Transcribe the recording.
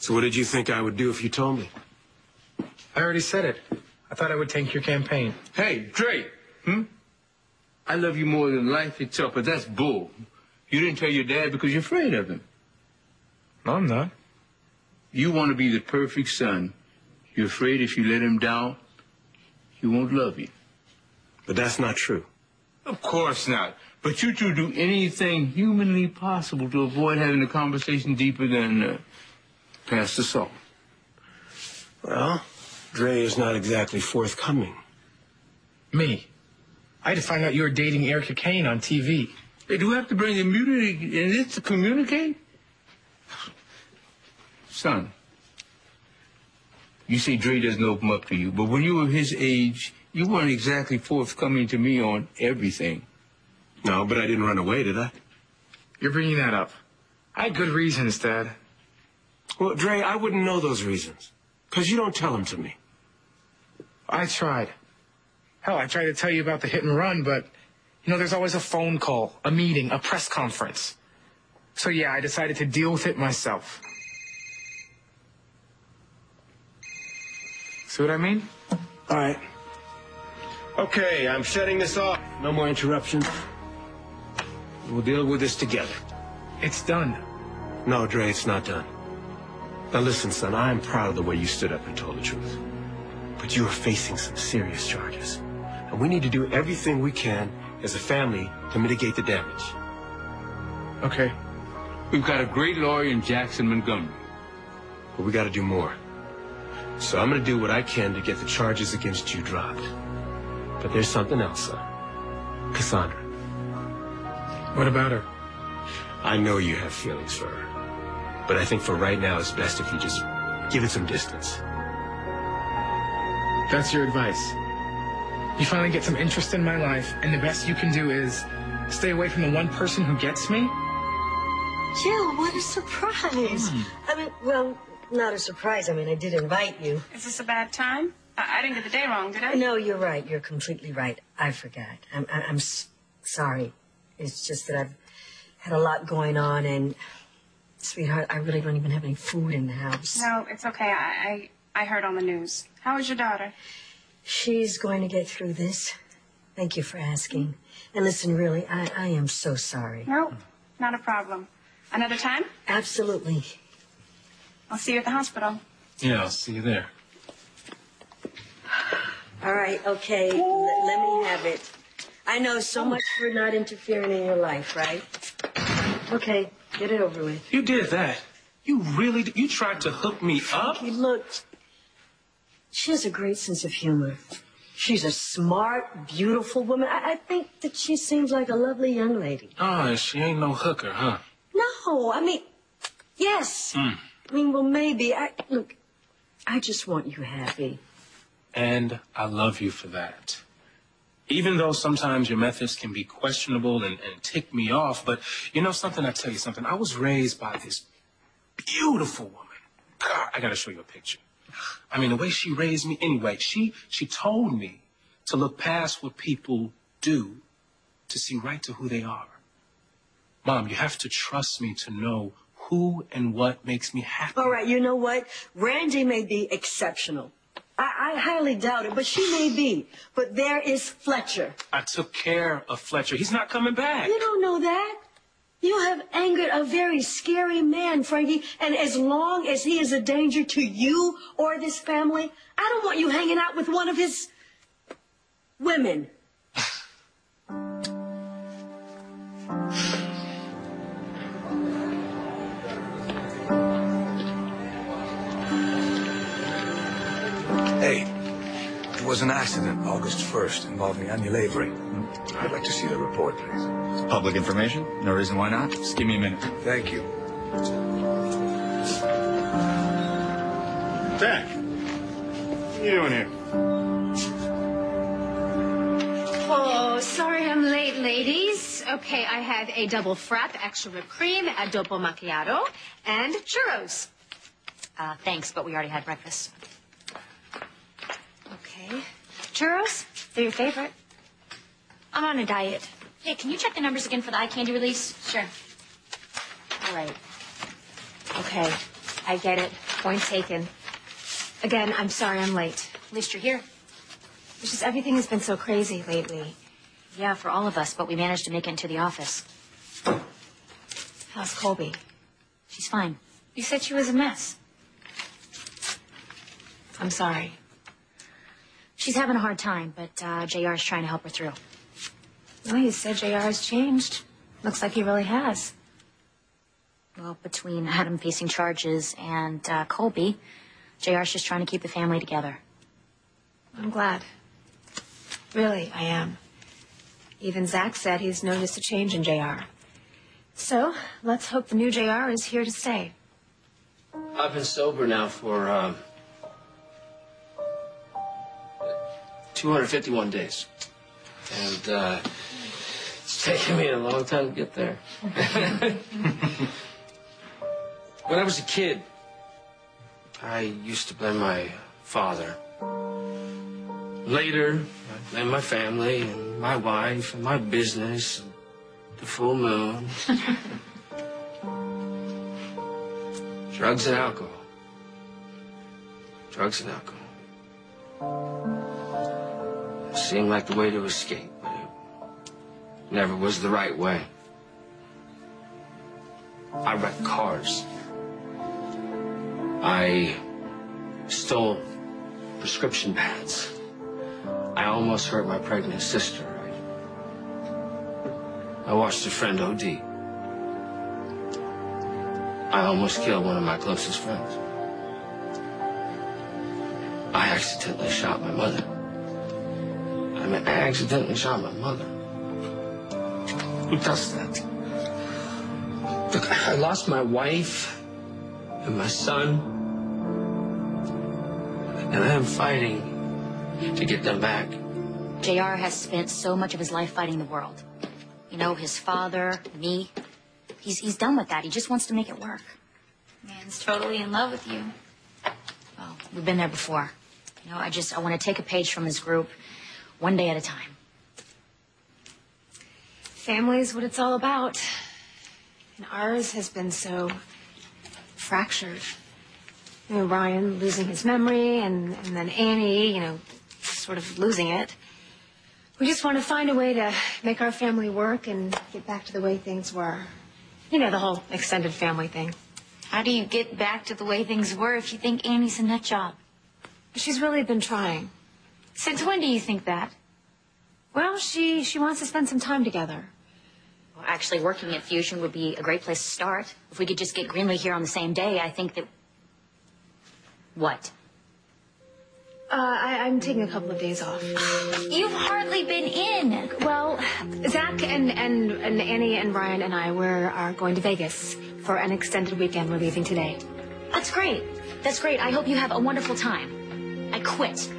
So what did you think I would do if you told me? I already said it. I thought I would tank your campaign. Hey, Dre, I love you more than life itself, but that's bull. You didn't tell your dad because you're afraid of him. No, I'm not. You want to be the perfect son. You're afraid if you let him down, he won't love you. But that's not true. Of course not. But you two do anything humanly possible to avoid having a conversation deeper than past the salt. Well, Dre is not exactly forthcoming. Me? I had to find out you were dating Erica Kane on TV. Hey, do we have to bring immunity in this to communicate? Son, you say Dre doesn't open up to you, but when you were his age, you weren't exactly forthcoming to me on everything. No, but I didn't run away, did I? You're bringing that up. I had good reasons, Dad. Well, Dre, I wouldn't know those reasons, because you don't tell them to me. I tried. Hell, I tried to tell you about the hit and run, but, you know, there's always a phone call, a meeting, a press conference. So, yeah, I decided to deal with it myself. See what I mean? All right. Okay, I'm shutting this off. No more interruptions. We'll deal with this together. It's done. No, Dre, it's not done. Now listen, son, I am proud of the way you stood up and told the truth. But you are facing some serious charges. And we need to do everything we can as a family to mitigate the damage. Okay. We've got a great lawyer in Jackson Montgomery. But we got to do more. So I'm going to do what I can to get the charges against you dropped. But there's something else, son. Cassandra. What about her? I know you have feelings for her. But I think for right now, it's best if you just give it some distance. That's your advice. You finally get some interest in my life, and the best you can do is stay away from the one person who gets me? Jill, what a surprise. I mean, well, not a surprise. I mean, I did invite you. Is this a bad time? I didn't get the day wrong, did I? No, you're right. You're completely right. I forgot. I'm sorry. It's just that I've had a lot going on, and, sweetheart, I really don't even have any food in the house. No, it's okay. I heard on the news. How is your daughter? She's going to get through this. Thank you for asking. And listen, really, I am so sorry. No, not a problem. Another time? Absolutely. I'll see you at the hospital. Yeah, I'll see you there. All right, okay. Let me have it. I know so much for not interfering in your life, right? Okay, get it over with. You did that. You really did. You tried to hook me up? Hey, look, she has a great sense of humor. She's a smart, beautiful woman. I think that she seems like a lovely young lady. Oh, she ain't no hooker, huh? No, I mean, yes. I mean, well, maybe. Look, I just want you happy. And I love you for that. Even though sometimes your methods can be questionable and tick me off, but you know something, I tell you something. I was raised by this beautiful woman. God, I gotta show you a picture. I mean, the way she raised me, anyway, she told me to look past what people do to see right to who they are. Mom, you have to trust me to know who and what makes me happy. All right, you know what? Randy may be exceptional. I highly doubt it, but she may be. But there is Fletcher. I took care of Fletcher. He's not coming back. You don't know that. You have angered a very scary man, Frankie. And as long as he is a danger to you or this family, I don't want you hanging out with one of his women. Hey, it was an accident, August 1st, involving Anya Lavery. I'd like to see the report, please. Public information? No reason why not. Just give me a minute. Thank you. Jack, what are you doing here? Oh, sorry I'm late, ladies. Okay, I have a double frap, extra whipped cream, a dopo macchiato, and churros. Thanks, but we already had breakfast. Okay. Churros? They're your favorite. I'm on a diet. Hey, can you check the numbers again for the eye candy release? Sure. All right. Okay, I get it. Point taken. Again, I'm sorry I'm late. At least you're here. It's just everything has been so crazy lately. Yeah, for all of us, but we managed to make it into the office. How's Colby? She's fine. You said she was a mess. I'm sorry. She's having a hard time, but JR's trying to help her through. Well, you said JR has changed. Looks like he really has. Well, between Adam facing charges and Colby, JR's just trying to keep the family together. I'm glad. Really, I am. Even Zach said he's noticed a change in JR. So, let's hope the new JR is here to stay. I've been sober now for 251 days. And it's taken me a long time to get there. When I was a kid, I used to blame my father. Later, I blamed my family and my wife and my business and the full moon. Drugs and alcohol. Drugs and alcohol. It seemed like the way to escape, but it never was the right way. I wrecked cars. I stole prescription pads. I almost hurt my pregnant sister. I watched a friend OD. I almost killed one of my closest friends. I accidentally shot my mother. I accidentally shot my mother. Who does that? Look, I lost my wife and my son. And I'm fighting to get them back. JR has spent so much of his life fighting the world. You know, his father, me. He's done with that. He just wants to make it work. Man's totally in love with you. Well, we've been there before. You know, I want to take a page from his group, one day at a time. Family's what it's all about. And ours has been so fractured. You know, Ryan losing his memory, and then Annie, you know, sort of losing it. We just want to find a way to make our family work and get back to the way things were. You know, the whole extended family thing. How do you get back to the way things were if you think Annie's a nut job? She's really been trying. Since when do you think that? Well, she wants to spend some time together. Well, actually, working at Fusion would be a great place to start. If we could just get Greenlee here on the same day, I think that... What? I'm taking a couple of days off. You've hardly been in. Well, Zach and Annie and Ryan and I are going to Vegas for an extended weekend. We're leaving today. That's great. That's great. I hope you have a wonderful time. I quit.